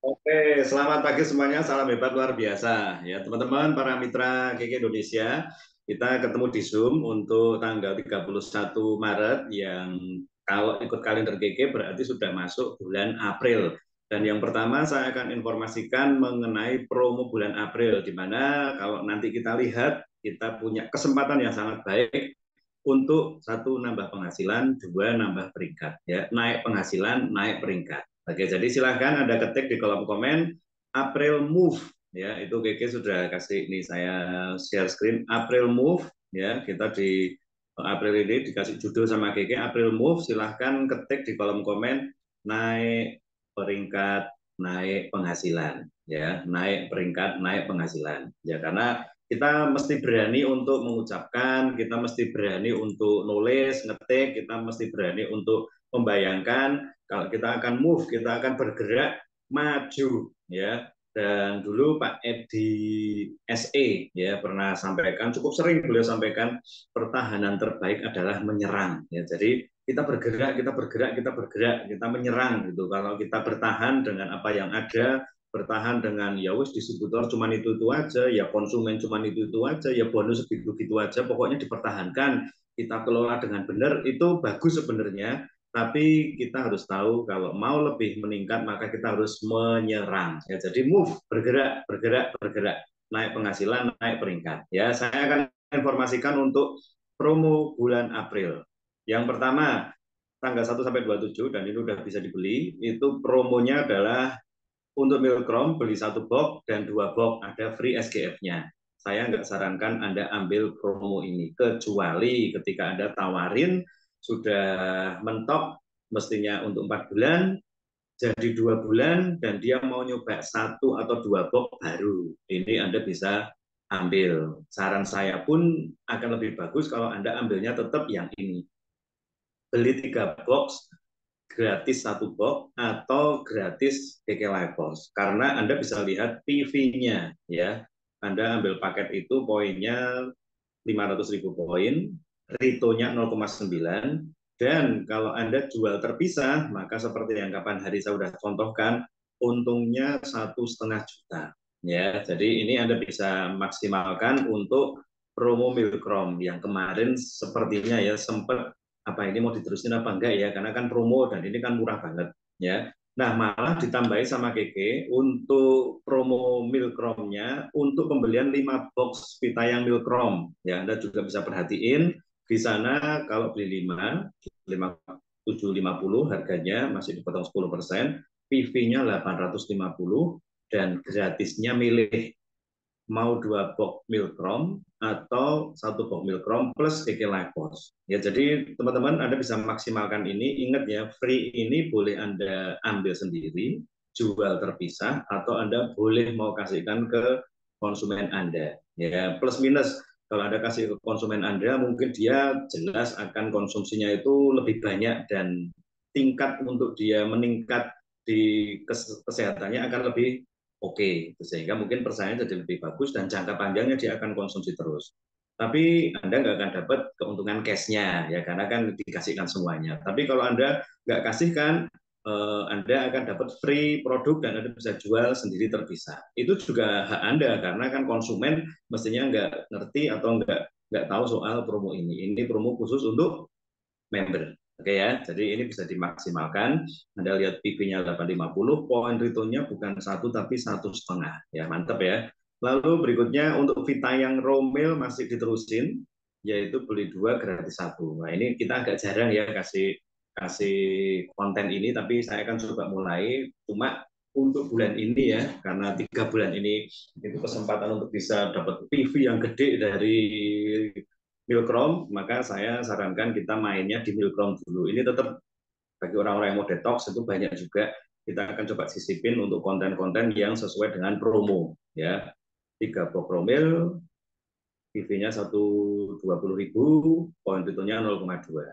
Oke, selamat pagi semuanya. Salam hebat luar biasa. Ya, teman-teman, para mitra KK Indonesia, kita ketemu di Zoom untuk tanggal 31 Maret yang kalau ikut kalender KK berarti sudah masuk bulan April. Dan yang pertama saya akan informasikan mengenai promo bulan April, di mana kalau nanti kita lihat, kita punya kesempatan yang sangat baik untuk satu nambah penghasilan, dua nambah peringkat, ya naik penghasilan, naik peringkat. Oke, jadi silahkan Anda ketik di kolom komen April Move, ya itu Keke sudah kasih ini saya share screen April Move, ya kita di April ini dikasih judul sama Keke April Move, silahkan ketik di kolom komen naik peringkat, naik penghasilan, ya naik peringkat, naik penghasilan, ya karena kita mesti berani untuk mengucapkan, kita mesti berani untuk nulis, ngetik, kita mesti berani untuk membayangkan kalau kita akan move, kita akan bergerak maju, ya. Dan dulu Pak Edi SE ya pernah sampaikan, cukup sering beliau sampaikan pertahanan terbaik adalah menyerang. Ya, jadi kita bergerak, kita bergerak, kita bergerak, kita menyerang gitu. Kalau kita bertahan dengan apa yang ada, bertahan dengan ya wis distributor cuman itu aja, ya konsumen cuman itu aja, ya bonus segitu-gitu aja, pokoknya dipertahankan, kita kelola dengan benar, itu bagus sebenarnya. Tapi kita harus tahu kalau mau lebih meningkat maka kita harus menyerang. Ya, jadi move, bergerak, bergerak, bergerak, naik penghasilan, naik peringkat. Ya, saya akan informasikan untuk promo bulan April. Yang pertama, tanggal 1 sampai 27 dan ini udah bisa dibeli, itu promonya adalah untuk Milkrom beli satu box dan dua box ada free SGF-nya. Saya nggak sarankan Anda ambil promo ini, kecuali ketika Anda tawarin sudah mentok mestinya untuk 4 bulan, jadi 2 bulan, dan dia mau nyoba satu atau dua box baru. Ini Anda bisa ambil. Saran saya pun akan lebih bagus kalau Anda ambilnya tetap yang ini. Beli 3 box gratis satu box atau gratis KK Live Post karena Anda bisa lihat PV-nya ya. Anda ambil paket itu poinnya 500.000 poin, ritonya 0,9, dan kalau Anda jual terpisah maka seperti yang kapan hari saya sudah contohkan untungnya 1,5 juta ya. Jadi ini Anda bisa maksimalkan untuk promo Milkrom yang kemarin sepertinya ya sempat apa ini mau diterusin apa enggak ya, karena kan promo dan ini kan murah banget ya. Nah, malah ditambahi sama Keke untuk promo Milkromnya untuk pembelian 5 box Pitayang Milkrom. Ya, Anda juga bisa perhatiin di sana kalau beli 5, 750 harganya masih dipotong 10%, PV-nya 850 dan gratisnya milih mau 2 box Milkrom atau satu box Milkrom plus KK Live Post. Ya, jadi teman-teman Anda bisa maksimalkan ini. Ingat ya, free ini boleh Anda ambil sendiri, jual terpisah, atau Anda boleh mau kasihkan ke konsumen Anda. Ya, plus minus. Kalau Anda kasih ke konsumen Anda, mungkin dia jelas akan konsumsinya itu lebih banyak dan tingkat untuk dia meningkat di kesehatannya akan lebih oke, sehingga mungkin persaingan jadi lebih bagus dan jangka panjangnya dia akan konsumsi terus. Tapi Anda nggak akan dapat keuntungan cash-nya ya karena kan dikasihkan semuanya. Tapi kalau Anda nggak kasihkan, Anda akan dapat free produk dan Anda bisa jual sendiri terpisah. Itu juga hak Anda karena kan konsumen mestinya nggak ngerti atau nggak tahu soal promo ini. Ini promo khusus untuk member. Oke ya, jadi ini bisa dimaksimalkan. Anda lihat PV-nya 850, poin return-nya bukan satu tapi 1,5. Ya, mantap ya. Lalu berikutnya untuk Vita yang Romel masih diterusin, yaitu beli 2 gratis satu. Nah ini kita agak jarang ya kasih kasih konten ini, tapi saya akan coba mulai. Cuma untuk bulan ini ya, karena 3 bulan ini itu kesempatan untuk bisa dapat PV yang gede dari Milkrom, maka saya sarankan kita mainnya di Milkrom dulu. Ini tetap bagi orang-orang yang mau detox itu banyak juga. Kita akan coba sisipin untuk konten-konten yang sesuai dengan promo. Ya, 3 box promil, PV-nya 120.000, poin returnnya 0,2.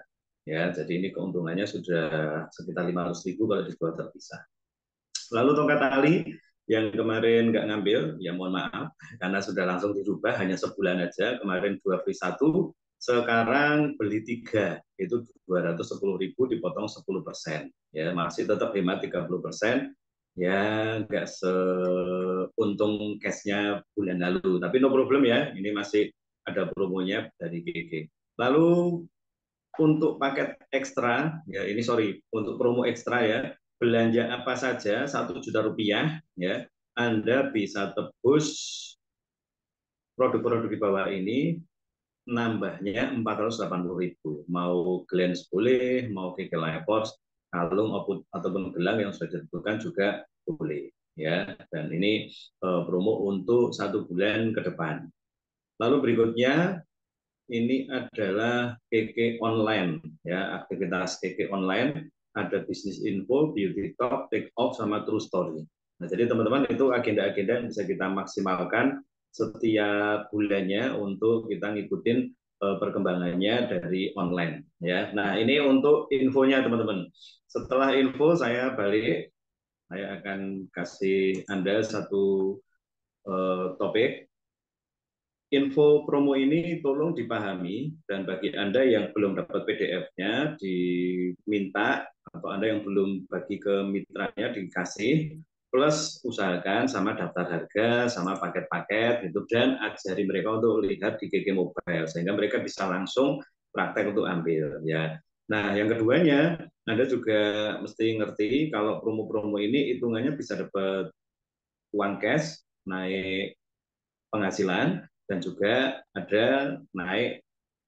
Ya, jadi ini keuntungannya sudah sekitar 500.000 kalau dijual terpisah. Lalu tongkat tali yang kemarin nggak ngambil, ya mohon maaf, karena sudah langsung dirubah hanya sebulan aja. Kemarin 2 free 1, sekarang beli 3, itu 210.000 dipotong 10%. Ya, masih tetap hemat 30%. ya nggak seuntung cashnya bulan lalu. Tapi no problem ya, ini masih ada promonya dari GG. Lalu untuk paket ekstra, ya ini sorry, untuk promo ekstra ya, belanja apa saja 1 juta rupiah, ya, Anda bisa tebus produk-produk di bawah ini nambahnya 480.000. Mau Glens boleh, mau Kiki Force, kalung ataupun gelang yang sudah ditentukan juga boleh. Ya, dan ini promo untuk 1 bulan ke depan. Lalu berikutnya ini adalah KK online, ya, aktivitas KK online, ada bisnis info, beauty talk, take off, sama true story. Nah, jadi teman-teman itu agenda-agenda yang bisa kita maksimalkan setiap bulannya untuk kita ngikutin perkembangannya dari online, ya. Nah, ini untuk infonya teman-teman. Setelah info saya balik, saya akan kasih Anda satu topik. Info promo ini tolong dipahami, dan bagi Anda yang belum dapat PDF-nya diminta, atau Anda yang belum bagi ke mitranya dikasih, plus usahakan sama daftar harga, sama paket-paket gitu, dan ajari mereka untuk lihat di GG Mobile sehingga mereka bisa langsung praktek untuk ambil, ya. Nah, yang keduanya, Anda juga mesti ngerti kalau promo-promo ini hitungannya bisa dapat uang cash, naik penghasilan, dan juga ada naik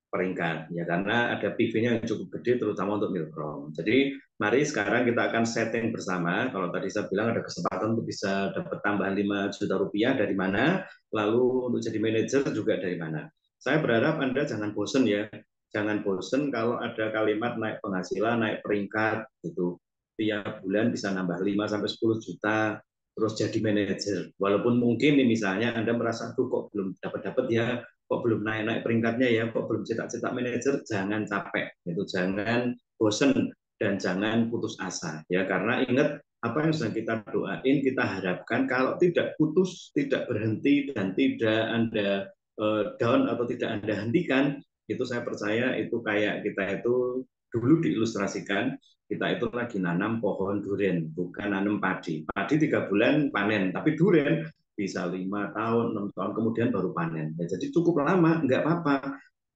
peringkat, ya, karena ada PV-nya yang cukup gede terutama untuk Milcom. Jadi mari sekarang kita akan setting bersama. Kalau tadi saya bilang ada kesempatan untuk bisa dapat tambahan 5 juta rupiah dari mana, lalu untuk jadi manajer juga dari mana. Saya berharap Anda jangan bosen ya, jangan bosen kalau ada kalimat naik penghasilan, naik peringkat gitu. Tiap bulan bisa nambah 5 sampai 10 juta, terus jadi manajer. Walaupun mungkin nih misalnya Anda merasa tuh kok belum dapat-dapat ya, kok belum naik-naik peringkatnya ya, kok belum cetak-cetak manajer, jangan capek, itu jangan bosen, dan jangan putus asa, ya, karena ingat apa yang sedang kita doain, kita harapkan kalau tidak putus, tidak berhenti, dan tidak Anda down atau tidak Anda hentikan, itu saya percaya itu kayak kita itu dulu diilustrasikan, kita itu lagi nanam pohon durian, bukan nanam padi. Padi 3 bulan panen, tapi durian bisa 5 tahun, 6 tahun kemudian baru panen. Ya, jadi cukup lama, nggak apa-apa.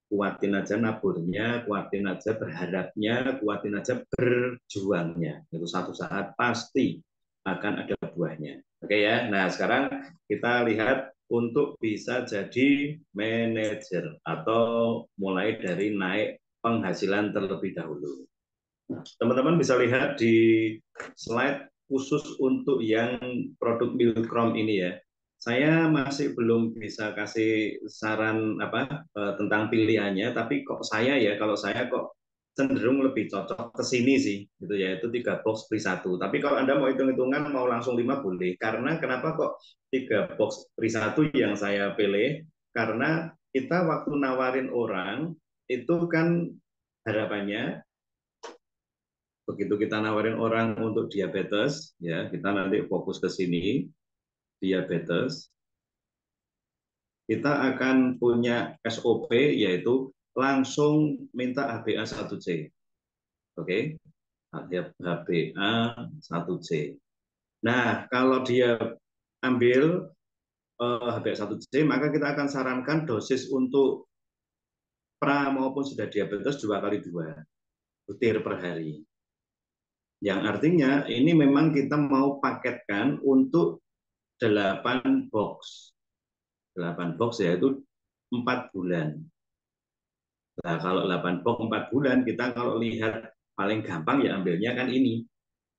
Kuatin aja naburnya, kuatin aja berharapnya, kuatin aja berjuangnya. Itu satu saat pasti akan ada buahnya. Oke ya. Nah, sekarang kita lihat untuk bisa jadi manajer atau mulai dari naik penghasilan terlebih dahulu. Teman-teman bisa lihat di slide khusus untuk yang produk Milcom ini ya. Saya masih belum bisa kasih saran apa tentang pilihannya, tapi kok saya ya, kalau saya kok cenderung lebih cocok ke sini sih, gitu ya, itu 3 box free 1. Tapi kalau Anda mau hitung-hitungan mau langsung 5 boleh. Karena kenapa kok 3 box free 1 yang saya pilih? Karena kita waktu nawarin orang itu kan harapannya begitu kita nawarin orang untuk diabetes, ya, kita nanti fokus ke sini, diabetes, kita akan punya SOP, yaitu langsung minta HbA1c. Oke, HbA1c. Nah, kalau dia ambil HbA1c, maka kita akan sarankan dosis untuk pra maupun sudah diabetes 2x2 butir per hari. Yang artinya ini memang kita mau paketkan untuk 8 box. 8 box yaitu 4 bulan. Nah, kalau 8 box 4 bulan, kita kalau lihat paling gampang ya ambilnya kan ini,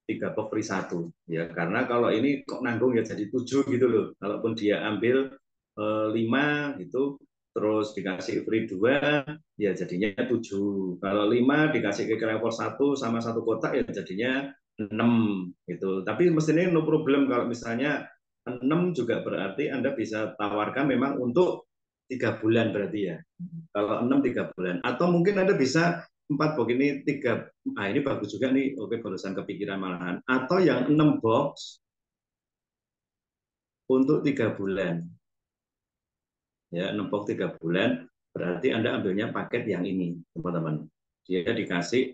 3 box free 1. Ya, karena kalau ini kok nanggung ya jadi 7 gitu loh. Kalaupun dia ambil 5 gitu, terus dikasih free 2, ya jadinya 7. Kalau 5 dikasih ke level 1 sama 1 kotak ya jadinya 6 gitu. Tapi mestinya no problem kalau misalnya 6 juga berarti Anda bisa tawarkan memang untuk 3 bulan berarti ya. Kalau 6 3 bulan. Atau mungkin Anda bisa 4 box ini 3, ah ini bagus juga nih, oke barusan kepikiran malahan. Atau yang 6 box untuk 3 bulan. Ya, 6 box 3 bulan, berarti Anda ambilnya paket yang ini, teman-teman. Dia dikasih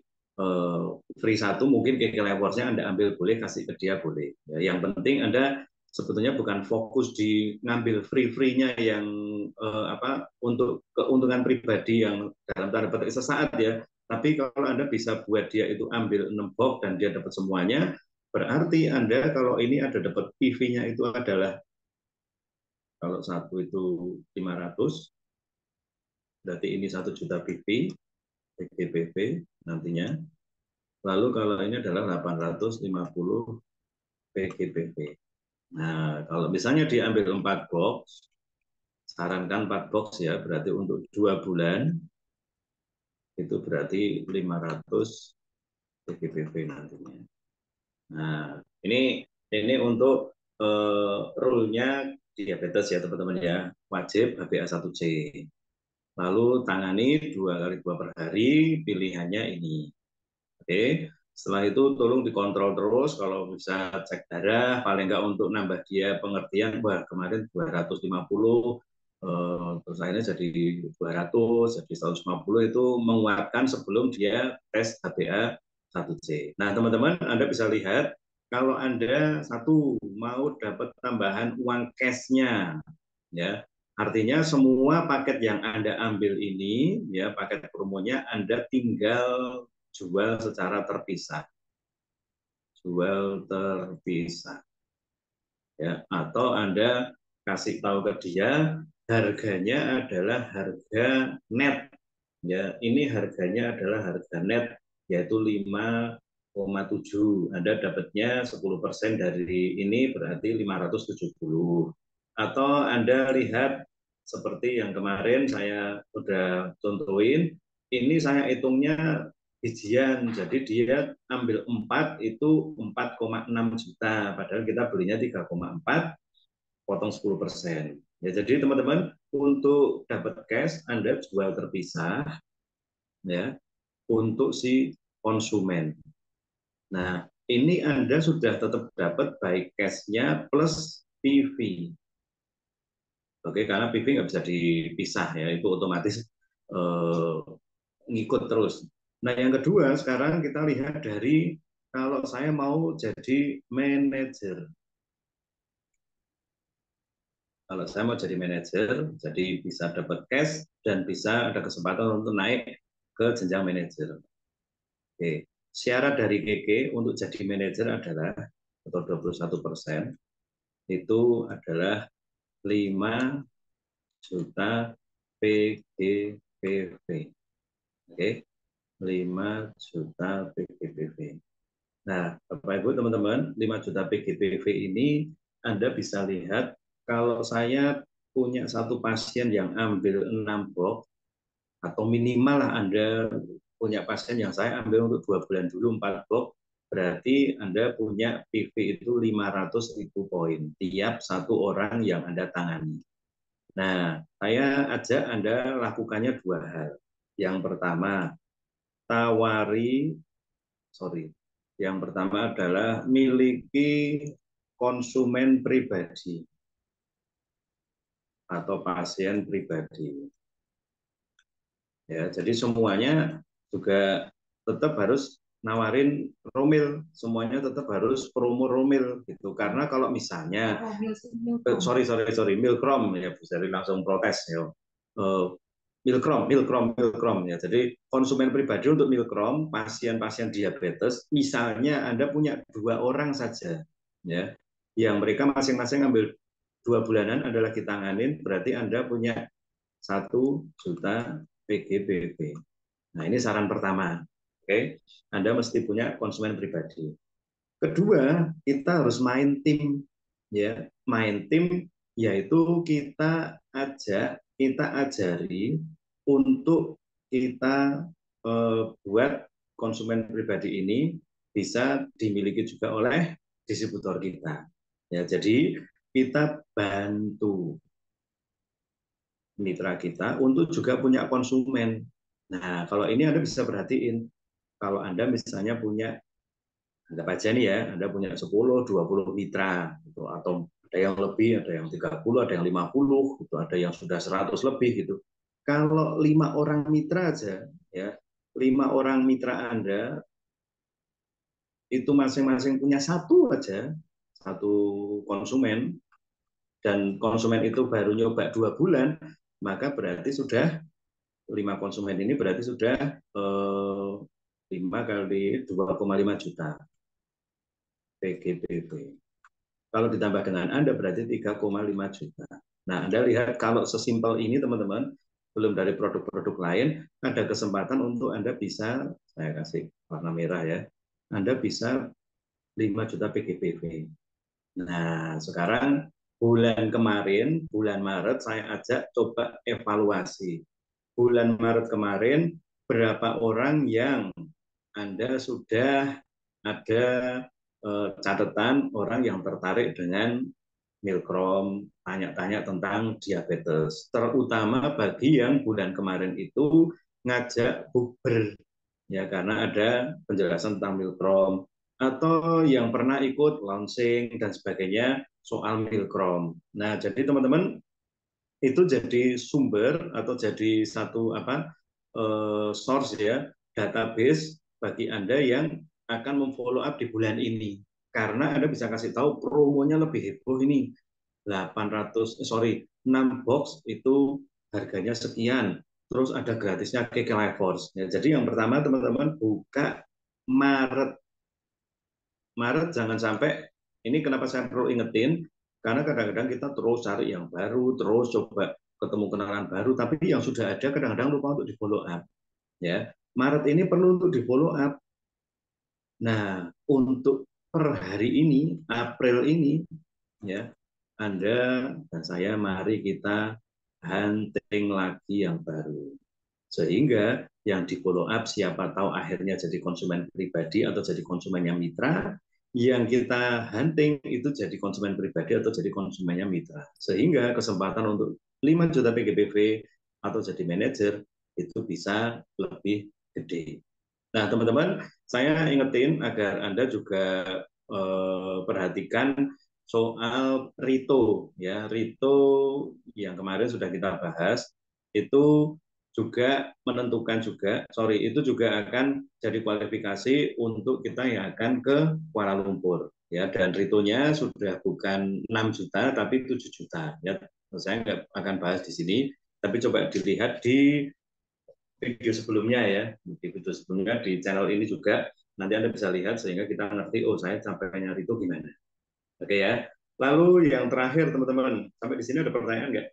free satu, mungkin KK Leversnya Anda ambil boleh, kasih ke dia boleh. Ya, yang penting Anda sebetulnya bukan fokus di ngambil free-nya yang untuk keuntungan pribadi yang dalam tanda petik sesaat ya. Tapi kalau Anda bisa buat dia itu ambil 6 box dan dia dapat semuanya, berarti Anda kalau ini ada dapat PV-nya itu adalah kalau satu itu 500, berarti ini 1 juta PV, PGPV nantinya. Lalu kalau ini adalah 850 PGPV. Nah, kalau misalnya diambil 4 box, sarankan 4 box ya, berarti untuk 2 bulan, itu berarti 500 PGPV nantinya. Nah, ini untuk rule-nya diabetes ya teman-teman ya, wajib HbA1c. Lalu tangani 2 kali 2 per hari, pilihannya ini. Oke, setelah itu tolong dikontrol terus, kalau bisa cek darah, paling nggak untuk nambah dia pengertian, wah kemarin 250, terus akhirnya jadi 200, jadi 150, itu menguatkan sebelum dia tes HbA1c. Nah teman-teman, Anda bisa lihat, kalau Anda satu mau dapat tambahan uang cash-nya, ya, artinya semua paket yang Anda ambil ini, ya paket promonya Anda tinggal jual secara terpisah, jual terpisah, ya. Atau Anda kasih tahu ke dia harganya adalah harga net, ya. Ini harganya adalah harga net, yaitu 5,7. Anda dapatnya 10% dari ini berarti 570. Atau Anda lihat seperti yang kemarin saya sudah contohin, ini saya hitungnya bijian, jadi dia ambil 4 itu 4,6 juta, padahal kita belinya 3,4, potong 10%. Ya, jadi teman-teman, untuk dapat cash Anda jual terpisah ya untuk si konsumen. Nah, ini Anda sudah tetap dapat baik cash-nya plus PV. Oke, karena PV nggak bisa dipisah ya, itu otomatis eh, ngikut terus. Nah, yang kedua sekarang kita lihat dari kalau saya mau jadi manajer. Kalau saya mau jadi manajer, jadi bisa dapat cash dan bisa ada kesempatan untuk naik ke jenjang manajer. Oke, syarat dari KK untuk jadi manajer adalah atau 21% itu adalah 5 juta PGPV. Oke, 5 juta PGPV. Nah, Bapak Ibu teman-teman, 5 juta PGPV ini Anda bisa lihat kalau saya punya satu pasien yang ambil 6 box, atau minimal lah Anda punya pasien yang saya ambil untuk 2 bulan dulu 4 box, berarti Anda punya PV itu 500.000 poin tiap satu orang yang Anda tangani. Nah, saya ajak Anda lakukannya 2 hal. Yang pertama, yang pertama adalah miliki konsumen pribadi atau pasien pribadi. Ya, jadi semuanya juga tetap harus nawarin Romil, semuanya tetap harus promo Romil gitu. Karena kalau misalnya Milkrom ya, bisa langsung protes ya. Milkrom ya. Jadi konsumen pribadi untuk Milkrom, pasien-pasien diabetes, misalnya Anda punya 2 orang saja ya, yang mereka masing-masing ambil 2 bulanan Anda lagi tanganin, berarti Anda punya 1 juta PGBP. Nah, ini saran pertama. Oke, Anda mesti punya konsumen pribadi. Kedua, kita harus main tim, ya. Main tim yaitu kita ajari untuk kita buat konsumen pribadi ini bisa dimiliki juga oleh distributor kita. Ya, jadi kita bantu mitra kita untuk juga punya konsumen. Nah, kalau ini Anda bisa perhatiin, kalau Anda misalnya punya, anggap aja nih ya, Anda punya 10, 20 mitra, gitu, atau ada yang lebih, ada yang 30, ada yang 50, gitu, ada yang sudah 100 lebih gitu. Kalau 5 orang mitra aja, ya, 5 orang mitra Anda itu masing-masing punya satu aja, satu konsumen, dan konsumen itu baru nyoba 2 bulan, maka berarti sudah 5 konsumen ini berarti sudah 5 kali 2,5 juta PGBP. Kalau ditambah dengan Anda berarti 3,5 juta. Nah, Anda lihat kalau sesimpel ini teman-teman, belum dari produk-produk lain, ada kesempatan untuk Anda bisa, saya kasih warna merah ya, Anda bisa 5 juta PGBP. Nah, sekarang bulan kemarin, bulan Maret, saya ajak coba evaluasi. Bulan Maret kemarin, berapa orang yang Anda sudah ada catatan orang yang tertarik dengan Milkrom, tanya-tanya tentang diabetes. Terutama bagi yang bulan kemarin itu ngajak bukber, ya karena ada penjelasan tentang Milkrom, atau yang pernah ikut launching dan sebagainya soal Milkrom. Nah, jadi teman-teman itu jadi sumber atau jadi satu source ya, database bagi Anda yang akan memfollow up di bulan ini. Karena Anda bisa kasih tahu promonya lebih heboh ini. 6 box itu harganya sekian. Terus ada gratisnya Cake Life Force. Ya, jadi yang pertama teman-teman buka Maret. Maret jangan sampai, ini kenapa saya perlu ingetin, karena kadang-kadang kita terus cari yang baru, terus coba ketemu kenalan baru, tapi yang sudah ada kadang-kadang lupa untuk di follow up. Ya, Maret ini perlu untuk di follow up. Nah, untuk per hari ini, April ini, ya, Anda dan saya mari kita hunting lagi yang baru. Sehingga yang di follow up siapa tahu akhirnya jadi konsumen pribadi atau jadi konsumennya mitra, yang kita hunting itu jadi konsumen pribadi atau jadi konsumennya mitra. Sehingga kesempatan untuk 5 juta PGBV atau jadi manajer itu bisa lebih gede. Nah, teman-teman, saya ingetin agar Anda juga perhatikan soal Rito, ya. Rito yang kemarin sudah kita bahas itu juga menentukan juga, itu juga akan jadi kualifikasi untuk kita yang akan ke Kuala Lumpur, ya. Dan Ritonya sudah bukan 6 juta tapi 7 juta, ya. Saya nggak akan bahas di sini, tapi coba dilihat di video sebelumnya ya, di video sebelumnya di channel ini juga nanti Anda bisa lihat sehingga kita ngerti, oh saya sampai nyari itu gimana. Oke ya. Lalu yang terakhir teman-teman, sampai di sini ada pertanyaan nggak?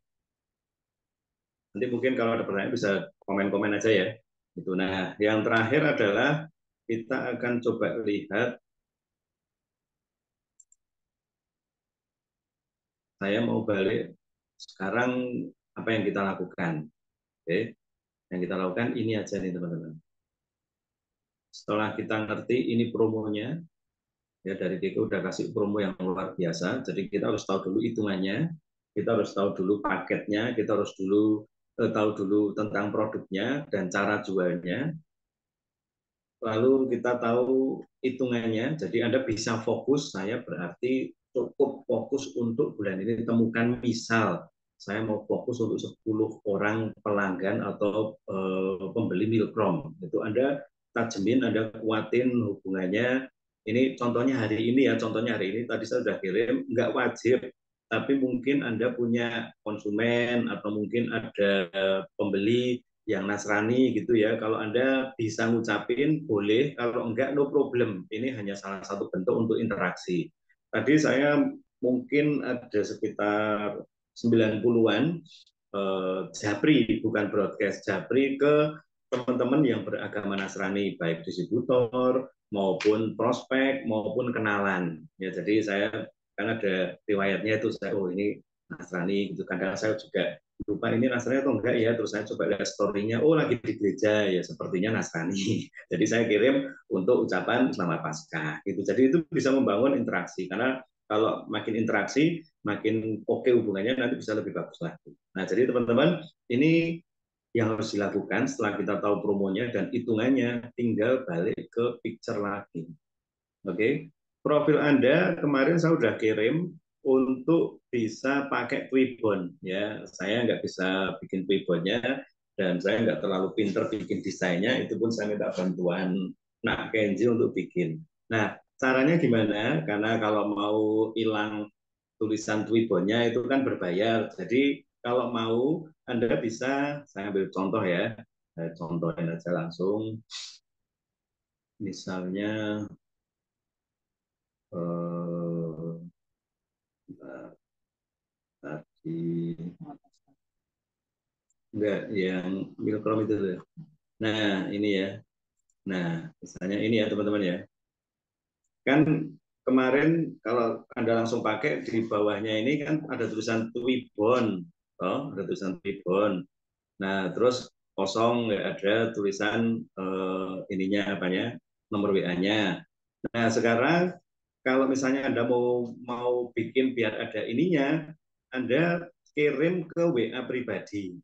Nanti mungkin kalau ada pertanyaan bisa komen-komen aja ya. Itu. Nah, yang terakhir adalah kita akan coba lihat, saya mau balik sekarang apa yang kita lakukan. Oke. Yang kita lakukan ini aja nih teman-teman. Setelah kita ngerti ini promonya, ya dari Kiko udah kasih promo yang luar biasa, jadi kita harus tahu dulu hitungannya, kita harus tahu dulu paketnya, kita harus tahu dulu tentang produknya dan cara jualnya, lalu kita tahu hitungannya, jadi Anda bisa fokus, saya berarti cukup fokus untuk bulan ini temukan, misal saya mau fokus untuk 10 orang pelanggan atau pembeli Milkrom, itu Anda tajemin, Anda kuatin hubungannya. Ini contohnya hari ini ya, contohnya hari ini tadi saya sudah kirim, nggak wajib, tapi mungkin Anda punya konsumen atau mungkin ada pembeli yang Nasrani gitu ya, kalau Anda bisa ngucapin boleh, kalau enggak no problem. Ini hanya salah satu bentuk untuk interaksi. Tadi saya mungkin ada sekitar 90-an japri, bukan broadcast, japri ke teman-teman yang beragama Nasrani, baik distributor maupun prospek maupun kenalan. Ya, jadi saya kan ada riwayatnya itu, saya oh ini Nasrani gitu. Kadang saya juga lupa ini Nasrani atau enggak ya, terus saya coba lihat story-nya, oh lagi di gereja ya, sepertinya Nasrani. Jadi saya kirim untuk ucapan Selamat Paskah gitu. Jadi itu bisa membangun interaksi, karena kalau makin interaksi makin oke hubungannya, nanti bisa lebih bagus lagi. Nah, jadi teman-teman, ini yang harus dilakukan setelah kita tahu promonya dan hitungannya, tinggal balik ke picture lagi. Oke, profil Anda kemarin saya sudah kirim untuk bisa pakai Twibbon ya. Saya nggak bisa bikin Twibbonnya, dan saya nggak terlalu pinter bikin desainnya, itu pun saya minta bantuan Nak Kenji untuk bikin. Nah, caranya gimana? Karena kalau mau hilang tulisan Twibbonnya itu kan berbayar. Jadi kalau mau Anda bisa, saya ambil contoh ya, saya contohin aja langsung. Misalnya tadi enggak yang Milcrom itu ya. Nah ini ya. Nah misalnya ini ya teman-teman ya. Kan kemarin kalau Anda langsung pakai di bawahnya ini kan ada tulisan Twibbon, oh ada tulisan Twibbon. Nah terus kosong nggak ada tulisan ininya apanya nomor WA-nya. Nah sekarang kalau misalnya Anda mau bikin biar ada ininya, Anda kirim ke WA pribadi,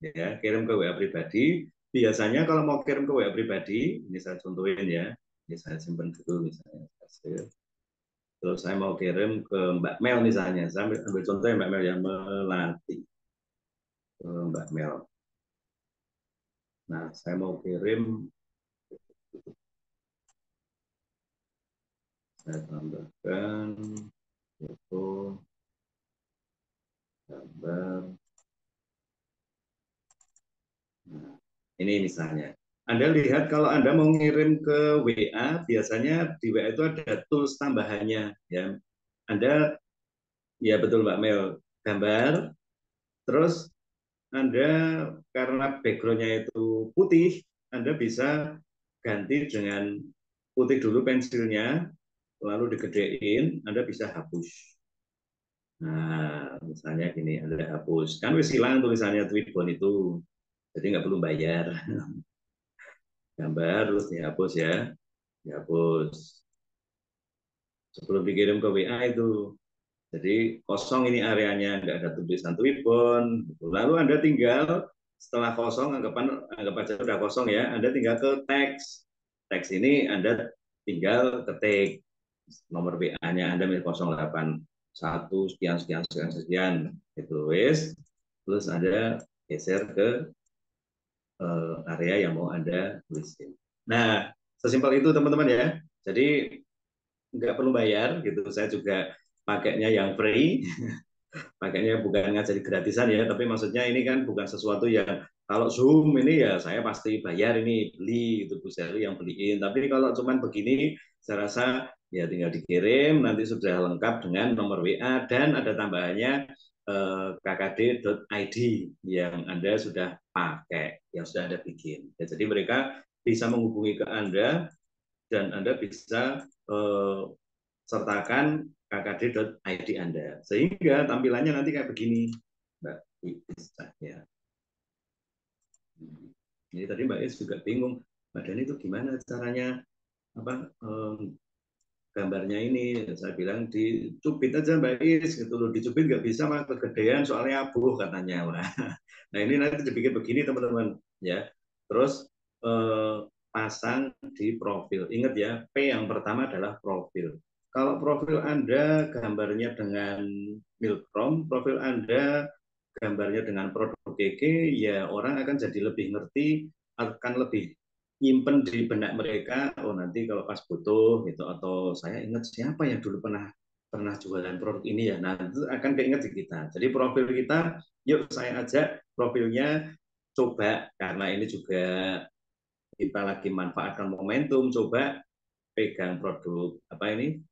ya kirim ke WA pribadi. Biasanya kalau mau kirim ke WA pribadi, ini saya contohin ya, ini saya simpan dulu misalnya. Terus saya mau kirim ke Mbak Mel misalnya, saya ambil contoh Mbak Mel yang Melati, ke Mbak Mel. Nah saya mau kirim, saya tambahkan foto, gambar. Nah, ini misalnya. Anda lihat kalau Anda mau ngirim ke WA, biasanya di WA itu ada tools tambahannya. Ya. Anda, ya betul Mbak Mel, gambar, terus Anda karena backgroundnya itu putih, Anda bisa ganti dengan putih dulu pensilnya, lalu digedein, Anda bisa hapus. Nah, misalnya gini, Anda hapus. Kan wis hilang tulisannya Twibbon itu, jadi nggak perlu bayar. Gambar terus dihapus ya, dihapus sebelum dikirim ke WA itu. Jadi kosong ini areanya, nggak ada tulisan Twibbon. Lalu Anda tinggal setelah kosong, anggap aja udah kosong ya, Anda tinggal ke teks. Teks ini Anda tinggal ketik nomor WA-nya Anda milik 081 sekian sekian sekian sekian itu wis. Terus Anda geser ke area yang mau Anda tulisin. Nah, sesimpel itu teman-teman ya. Jadi nggak perlu bayar gitu. Saya juga pakainya yang free, pakainya bukan ngajari gratisan ya, tapi maksudnya ini kan bukan sesuatu yang kalau Zoom ini ya saya pasti bayar ini beli itu Bu Seri yang beliin. Tapi kalau cuman begini, saya rasa ya tinggal dikirim nanti sudah lengkap dengan nomor WA dan ada tambahannya kkd.id yang Anda sudah pakai, yang sudah Anda bikin. Ya, jadi mereka bisa menghubungi ke Anda dan Anda bisa sertakan kkd.id Anda. Sehingga tampilannya nanti kayak begini, Mbak Isa. Ya. Ini tadi Mbak Is juga bingung, Mbak Dani itu gimana caranya apa gambarnya ini? Saya bilang dicubit aja Mbak Is, gitu loh. Dicubit nggak bisa mah kegedean soalnya abuh katanya. Nah ini nanti dibikin begini teman-teman, ya. Terus pasang di profil. Ingat ya, P yang pertama adalah profil. Kalau profil Anda gambarnya dengan Milcrom, profil Anda gambarnya dengan produk GG, ya orang akan jadi lebih ngerti, akan lebih nyimpen di benak mereka. Oh nanti kalau pas butuh gitu, atau saya ingat siapa yang dulu pernah pernah jualan produk ini ya. Nah itu akan keinget di kita. Jadi profil kita, yuk saya ajak profilnya coba karena ini juga kita lagi manfaatkan momentum, coba pegang produk apa ini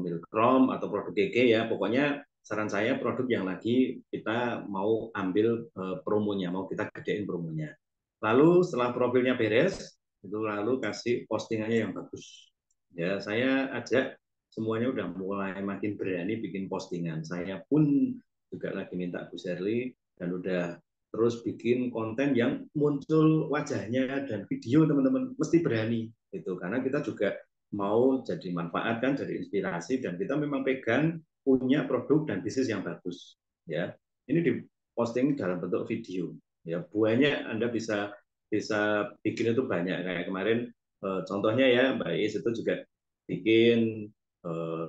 Milcrom atau produk GG ya, pokoknya saran saya produk yang lagi kita mau ambil promonya, mau kita gedein promonya. Lalu setelah profilnya beres, itu lalu kasih postingannya yang bagus. Ya, saya ajak semuanya udah mulai makin berani bikin postingan. Saya pun juga lagi minta Bu Sherly dan udah terus bikin konten yang muncul wajahnya dan video teman-teman mesti berani itu karena kita juga mau jadi manfaat kan jadi inspirasi dan kita memang pegang punya produk dan bisnis yang bagus ya ini diposting dalam bentuk video ya buahnya Anda bisa bisa bikin itu banyak kayak kemarin contohnya ya Mbak Is itu juga bikin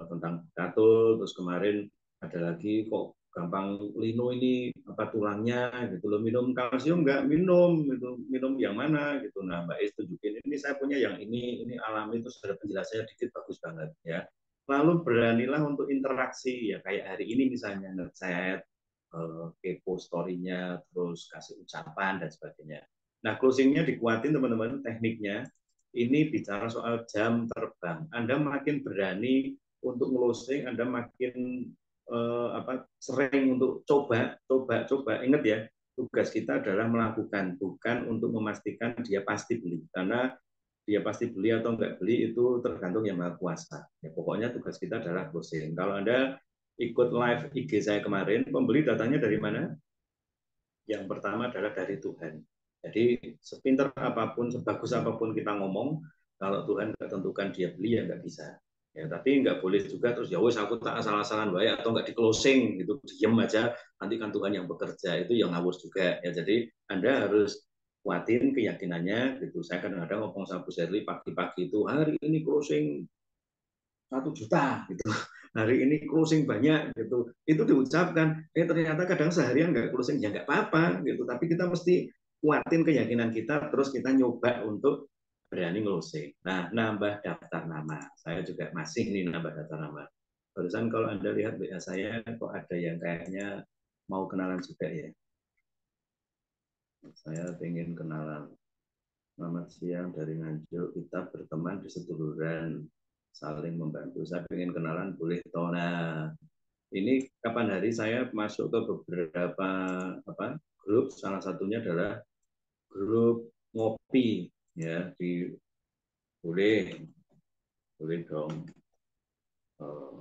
tentang katul terus kemarin ada lagi kok gampang lino ini apa tulangnya gitu loh, minum kalsium nggak, minum itu, minum yang mana gitu. Nah Mbak Is tunjukin, ini saya punya yang ini alami, itu sudah penjelasannya dikit bagus banget ya. Lalu beranilah untuk interaksi ya, kayak hari ini misalnya ngechat, kepo story-nya, terus kasih ucapan dan sebagainya. Nah closingnya dikuatin teman-teman, tekniknya ini bicara soal jam terbang. Anda makin berani untuk closing, Anda makin sering untuk coba. Ingat ya, tugas kita adalah melakukan, bukan untuk memastikan dia pasti beli, karena dia pasti beli atau enggak beli itu tergantung yang maha kuasa. Ya, pokoknya tugas kita adalah closing. Kalau Anda ikut live IG saya kemarin, pembeli datanya dari mana? Yang pertama adalah dari Tuhan. Jadi sepintar apapun, sebagus apapun kita ngomong, kalau Tuhan nggak tentukan dia beli ya nggak bisa. Ya, tapi nggak boleh juga terus ya wes aku tak asal-asalan baik, atau nggak di closing gitu, diem aja, nanti kan Tuhan yang bekerja, itu yang ngawur juga ya. Jadi Anda harus kuatin keyakinannya gitu. Saya kadang-kadang ngomong sama Bu Serli pagi-pagi itu, hari ini closing 1 juta gitu, hari ini closing banyak gitu, itu diucapkan, ternyata kadang seharian nggak closing ya nggak apa-apa gitu, tapi kita mesti kuatin keyakinan kita, terus kita nyoba untuk berani closing. Nah, nambah daftar nama, saya juga masih nih nambah daftar nama. Barusan kalau Anda lihat WA saya, kok ada yang kayaknya mau kenalan juga ya. Saya ingin kenalan. Selamat siang dari Nganjuk, kita berteman di seduluran, saling membantu. Saya ingin kenalan, boleh toh? Nah, ini kapan hari saya masuk ke beberapa grup, salah satunya adalah grup ngopi ya, boleh boleh dong,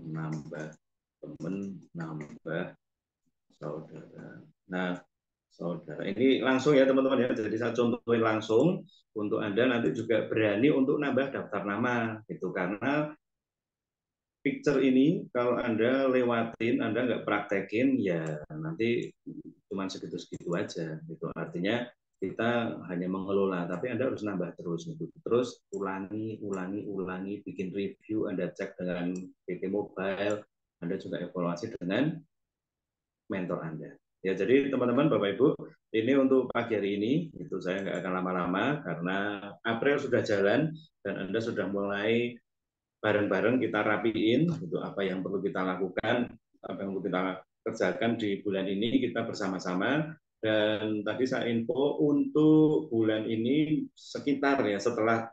nambah temen, nambah saudara. Nah, saudara ini langsung ya teman-teman ya, jadi saya contohin langsung untuk Anda nanti juga berani untuk nambah daftar nama gitu, karena picture ini kalau Anda lewatin, Anda nggak praktekin, ya nanti cuma segitu-segitu aja. Gitu. Artinya kita hanya mengelola, tapi Anda harus nambah terus. Gitu. Terus ulangi, bikin review, Anda cek dengan PT Mobile, Anda juga evaluasi dengan mentor Anda. Ya, jadi teman-teman, Bapak Ibu, ini untuk pagi hari ini, itu saya nggak akan lama-lama karena April sudah jalan dan Anda sudah mulai bareng-bareng kita rapiin itu apa yang perlu kita lakukan, apa yang perlu kita kerjakan di bulan ini kita bersama-sama. Dan tadi saya info untuk bulan ini sekitar ya setelah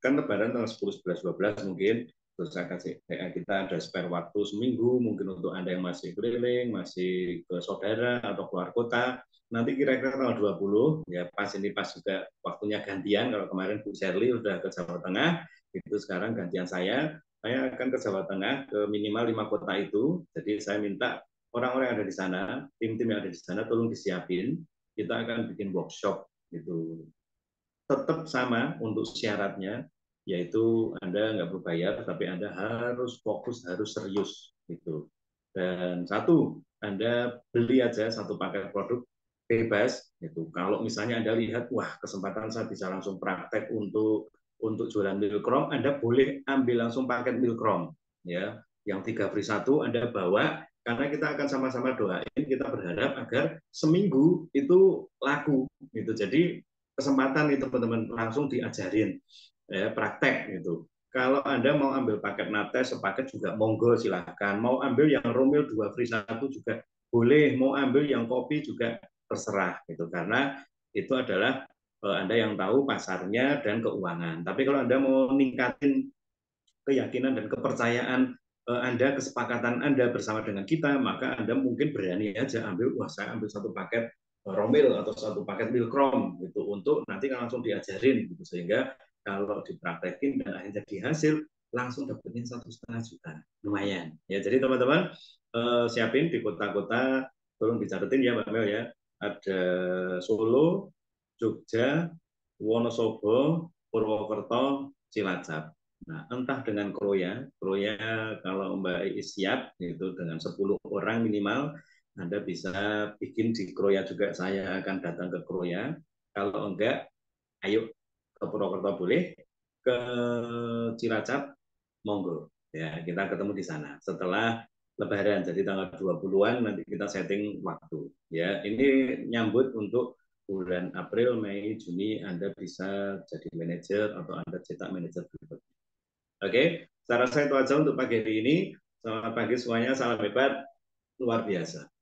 kan Lebaran tanggal 10, 11, 12 mungkin, terus saya kasih kita ada spare waktu seminggu mungkin untuk Anda yang masih keliling, masih ke saudara atau keluar kota. Nanti kira-kira tanggal 20 ya, pas ini pas juga waktunya gantian. Kalau kemarin Bu Sherly sudah ke Jawa Tengah, itu sekarang gantian saya akan ke Jawa Tengah ke minimal 5 kota itu. Jadi saya minta orang-orang yang ada di sana, tim-tim yang ada di sana tolong disiapin. Kita akan bikin workshop gitu. Tetap sama untuk syaratnya, yaitu Anda nggak berbayar, tapi Anda harus fokus, harus serius gitu. Dan satu, Anda beli aja satu paket produk bebas gitu. Kalau misalnya Anda lihat, wah kesempatan saya bisa langsung praktek untuk jualan milkrom, Anda boleh ambil langsung paket milkrom ya. Yang 3 free 1 Anda bawa, karena kita akan sama-sama doain, kita berharap agar seminggu itu laku gitu. Jadi kesempatan itu teman-teman langsung diajarin ya, praktek gitu. Kalau Anda mau ambil paket nates sepaket juga monggo silahkan. Mau ambil yang romil 2 free 1 juga boleh. Mau ambil yang kopi juga terserah gitu. Karena itu adalah Anda yang tahu pasarnya dan keuangan. Tapi kalau Anda mau ningkatin keyakinan dan kepercayaan Anda, kesepakatan Anda bersama dengan kita, maka Anda mungkin berani aja ambil, wah saya ambil satu paket romil atau satu paket milkrom gitu, untuk nanti kan langsung diajarin gitu, sehingga kalau dipraktekin dan akhirnya jadi hasil langsung dapetin 1,5 juta, lumayan ya. Jadi teman-teman siapin di kota-kota, tolong dicatetin ya Mbak Mel ya, ada Solo, Jogja, Wonosobo, Purwokerto, Cilacap. Nah, entah dengan kroya kalau Mbak Iis siap itu dengan 10 orang minimal, Anda bisa bikin di kroya juga, saya akan datang ke kroya. Kalau enggak, ayo ke Purwokerto boleh, ke Cilacap monggo. Ya, kita ketemu di sana. Setelah Lebaran. Jadi tanggal 20-an nanti kita setting waktu. Ya, ini nyambut untuk bulan April, Mei, Juni Anda bisa jadi manajer atau Anda cetak manajer berikutnya. Oke, saya rasa itu aja untuk pagi hari ini. Selamat pagi semuanya, salam hebat, luar biasa.